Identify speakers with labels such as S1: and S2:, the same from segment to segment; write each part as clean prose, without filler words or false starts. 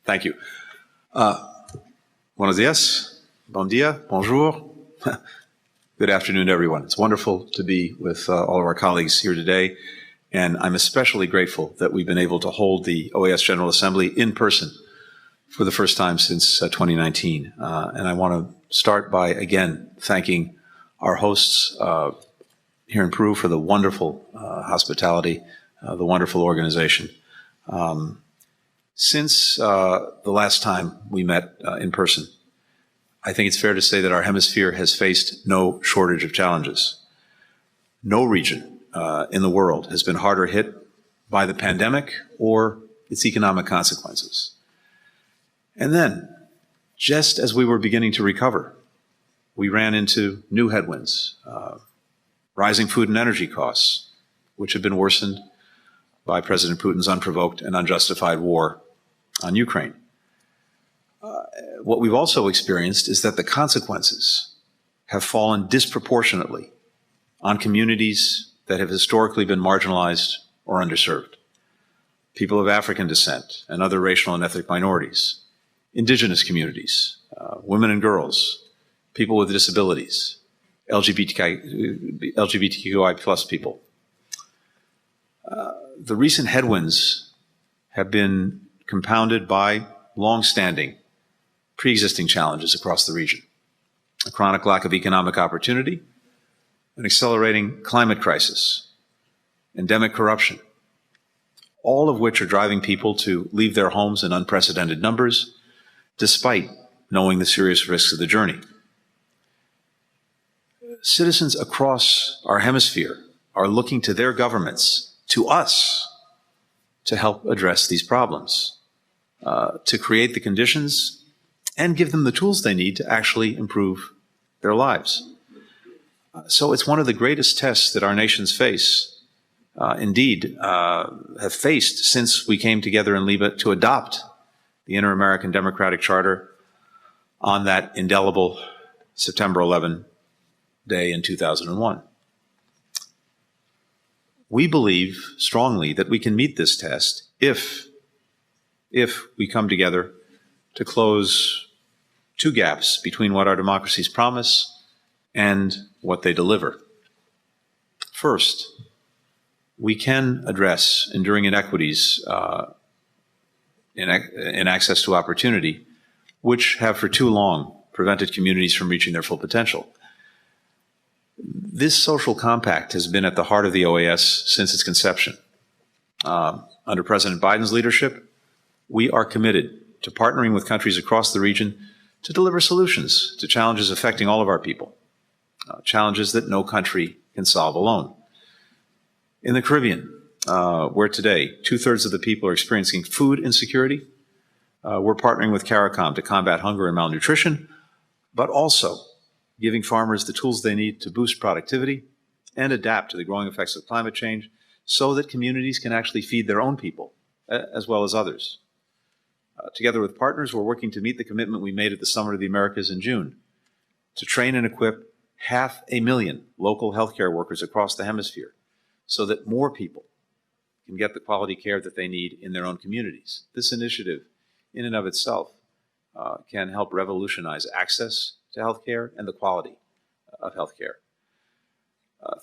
S1: Thank you. Buenos dias, bon dia, bonjour. Good afternoon, everyone. It's wonderful to be with all of our colleagues here today, and I'm especially grateful that we've been able to hold the OAS General Assembly in person for the first time since 2019. And I want to start by, again, thanking our hosts here in Peru for the wonderful hospitality, the wonderful organization. Since the last time we met in person, I think it's fair to say that our hemisphere has faced no shortage of challenges. No region in the world has been harder hit by the pandemic or its economic consequences. And then, just as we were beginning to recover, we ran into new headwinds, rising food and energy costs, which have been worsened by President Putin's unprovoked and unjustified war on Ukraine. What we've also experienced is that the consequences have fallen disproportionately on communities that have historically been marginalized or underserved. People of African descent and other racial and ethnic minorities, indigenous communities, women and girls, people with disabilities, LGBTQI plus people. The recent headwinds have been compounded by long-standing, pre-existing challenges across the region. A chronic lack of economic opportunity, an accelerating climate crisis, endemic corruption, all of which are driving people to leave their homes in unprecedented numbers, despite knowing the serious risks of the journey. Citizens across our hemisphere are looking to their governments, to us, to help address these problems, to create the conditions and give them the tools they need to actually improve their lives. So it's one of the greatest tests that our nations face, indeed, have faced since we came together in Lima to adopt the Inter-American Democratic Charter on that indelible September 11 day in 2001. We believe strongly that we can meet this test if we come together to close two gaps between what our democracies promise and what they deliver. First, we can address enduring inequities in access to opportunity, which have for too long prevented communities from reaching their full potential. This social compact has been at the heart of the OAS since its conception. Under President Biden's leadership, we are committed to partnering with countries across the region to deliver solutions to challenges affecting all of our people, challenges that no country can solve alone. In the Caribbean, where today 2/3 of the people are experiencing food insecurity, we're partnering with CARICOM to combat hunger and malnutrition, but also giving farmers the tools they need to boost productivity and adapt to the growing effects of climate change so that communities can actually feed their own people as well as others. Together with partners, we're working to meet the commitment we made at the Summit of the Americas in June to train and equip 500,000 local healthcare workers across the hemisphere so that more people can get the quality care that they need in their own communities. This initiative, in and of itself, can help revolutionize access to healthcare and the quality of healthcare.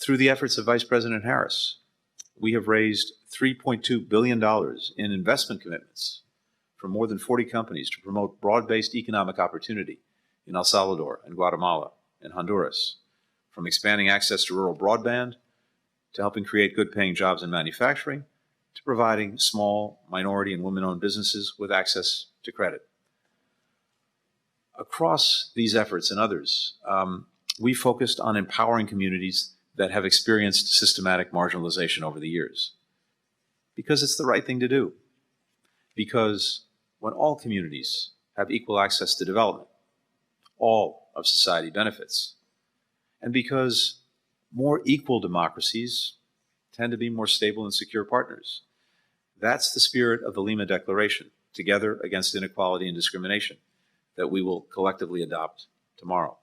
S1: Through the efforts of Vice President Harris, we have raised $3.2 billion in investment commitments from more than 40 companies to promote broad-based economic opportunity in El Salvador and Guatemala and Honduras, from expanding access to rural broadband to helping create good-paying jobs in manufacturing to providing small, minority, and women-owned businesses with access to credit. Across these efforts and others, we focused on empowering communities that have experienced systematic marginalization over the years, because it's the right thing to do. Because when all communities have equal access to development, all of society benefits. And because more equal democracies tend to be more stable and secure partners. That's the spirit of the Lima Declaration, Together Against Inequality and Discrimination, that we will collectively adopt tomorrow.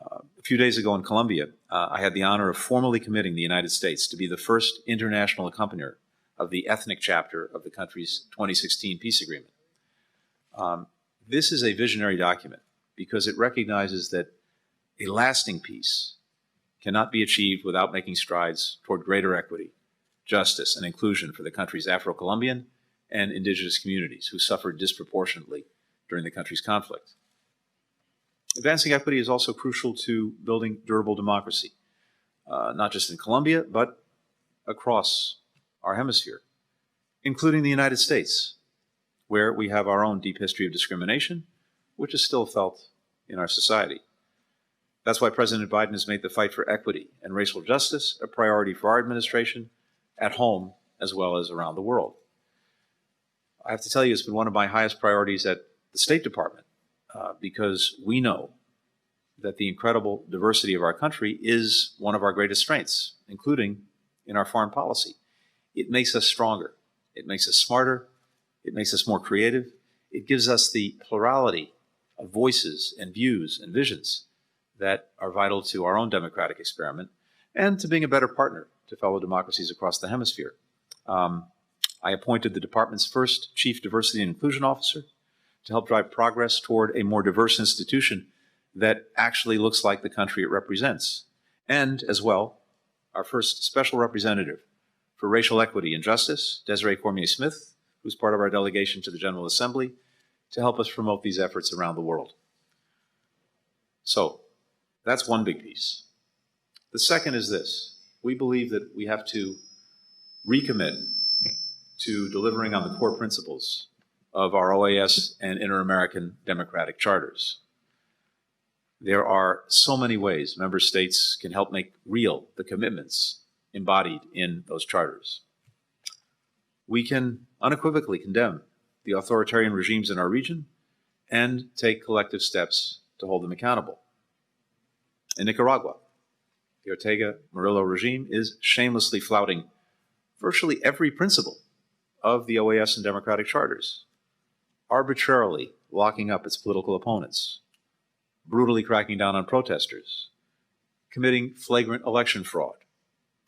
S1: A few days ago in Colombia, I had the honor of formally committing the United States to be the first international accompanier of the ethnic chapter of the country's 2016 peace agreement. This is a visionary document because it recognizes that a lasting peace cannot be achieved without making strides toward greater equity, justice, and inclusion for the country's Afro-Colombian and indigenous communities who suffered disproportionately during the country's conflict. Advancing equity is also crucial to building durable democracy, not just in Colombia, but across our hemisphere, including the United States, where we have our own deep history of discrimination, which is still felt in our society. That's why President Biden has made the fight for equity and racial justice a priority for our administration at home as well as around the world. I have to tell you, it's been one of my highest priorities at the State Department because we know that the incredible diversity of our country is one of our greatest strengths, including in our foreign policy. It makes us stronger. It makes us smarter. It makes us more creative. It gives us the plurality of voices and views and visions that are vital to our own democratic experiment and to being a better partner to fellow democracies across the hemisphere. I appointed the department's first Chief Diversity and Inclusion Officer to help drive progress toward a more diverse institution that actually looks like the country it represents. And, as well, our first Special Representative for Racial Equity and Justice, Desiree Cormier-Smith, who's part of our delegation to the General Assembly, to help us promote these efforts around the world. So, that's one big piece. The second is this. We believe that we have to recommit to delivering on the core principles of our OAS and Inter-American Democratic Charters. There are so many ways member states can help make real the commitments embodied in those charters. We can unequivocally condemn the authoritarian regimes in our region and take collective steps to hold them accountable. In Nicaragua, the Ortega Murillo regime is shamelessly flouting virtually every principle of the OAS and democratic charters, arbitrarily locking up its political opponents, brutally cracking down on protesters, committing flagrant election fraud,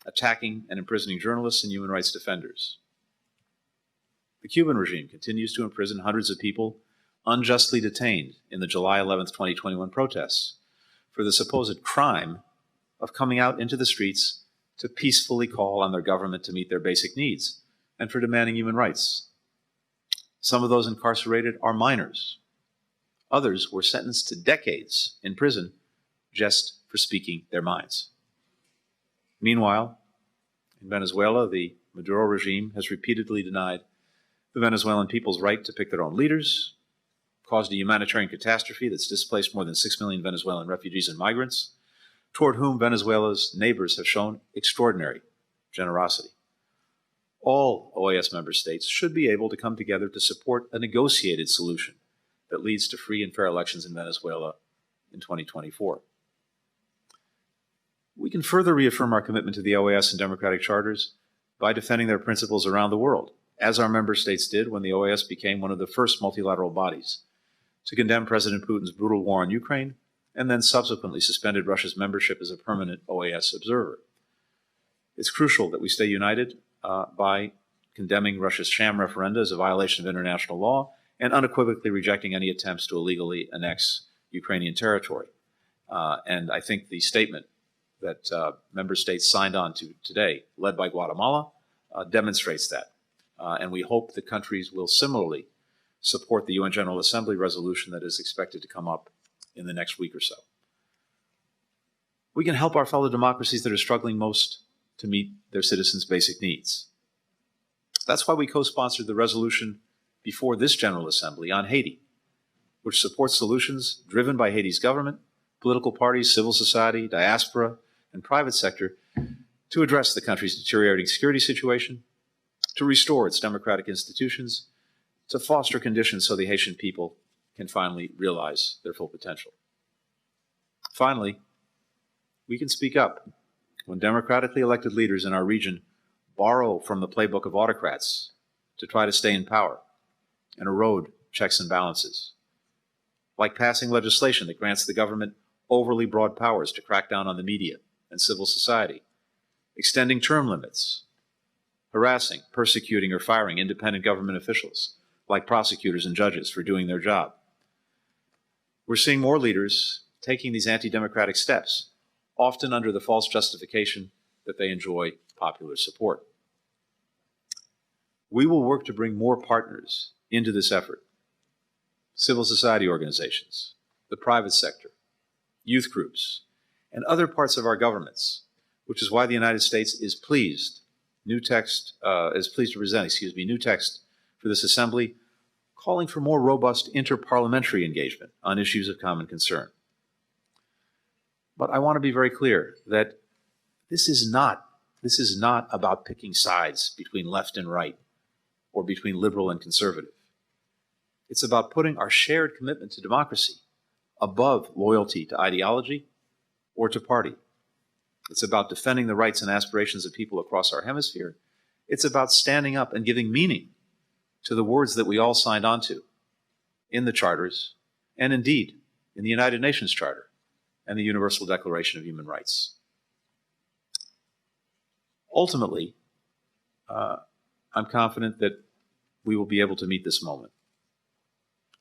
S1: attacking and imprisoning journalists and human rights defenders. The Cuban regime continues to imprison hundreds of people unjustly detained in the July 11, 2021 protests for the supposed crime of coming out into the streets to peacefully call on their government to meet their basic needs and for demanding human rights. Some of those incarcerated are minors. Others were sentenced to decades in prison just for speaking their minds. Meanwhile, in Venezuela, the Maduro regime has repeatedly denied the Venezuelan people's right to pick their own leaders, caused a humanitarian catastrophe that's displaced more than 6 million Venezuelan refugees and migrants, toward whom Venezuela's neighbors have shown extraordinary generosity. All OAS member states should be able to come together to support a negotiated solution that leads to free and fair elections in Venezuela in 2024. We can further reaffirm our commitment to the OAS and democratic charters by defending their principles around the world, as our member states did when the OAS became one of the first multilateral bodies to condemn President Putin's brutal war on Ukraine and then subsequently suspended Russia's membership as a permanent OAS observer. It's crucial that we stay united by condemning Russia's sham referenda as a violation of international law and unequivocally rejecting any attempts to illegally annex Ukrainian territory. And I think the statement that member states signed on to today, led by Guatemala, demonstrates that. And we hope that countries will similarly support the UN General Assembly resolution that is expected to come up in the next week or so. We can help our fellow democracies that are struggling most to meet their citizens' basic needs. That's why we co-sponsored the resolution before this General Assembly on Haiti, which supports solutions driven by Haiti's government, political parties, civil society, diaspora, and private sector to address the country's deteriorating security situation, to restore its democratic institutions, to foster conditions so the Haitian people can finally realize their full potential. Finally, we can speak up when democratically elected leaders in our region borrow from the playbook of autocrats to try to stay in power and erode checks and balances, like passing legislation that grants the government overly broad powers to crack down on the media and civil society, extending term limits, harassing, persecuting, or firing independent government officials, like prosecutors and judges, for doing their job. We're seeing more leaders taking these anti-democratic steps, often under the false justification that they enjoy popular support. We will work to bring more partners into this effort: civil society organizations, the private sector, youth groups, and other parts of our governments, which is why the United States is pleased to present, new text for this Assembly, calling for more robust interparliamentary engagement on issues of common concern. But I want to be very clear that this is not about picking sides between left and right or between liberal and conservative. It's about putting our shared commitment to democracy above loyalty to ideology or to party. It's about defending the rights and aspirations of people across our hemisphere. It's about standing up and giving meaning to the words that we all signed on to in the charters, and indeed in the United Nations Charter and the Universal Declaration of Human Rights. Ultimately, I'm confident that we will be able to meet this moment,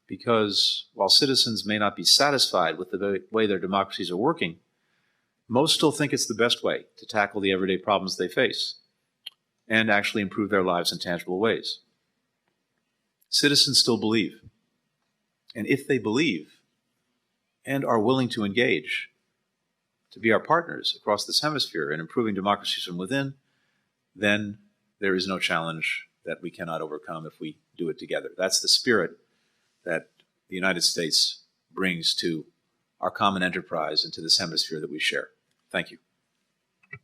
S1: because while citizens may not be satisfied with the way their democracies are working, most still think it's the best way to tackle the everyday problems they face and actually improve their lives in tangible ways. Citizens still believe, and if they believe and are willing to engage, to be our partners across this hemisphere in improving democracies from within, then there is no challenge that we cannot overcome if we do it together. That's the spirit that the United States brings to our common enterprise and to this hemisphere that we share. Thank you.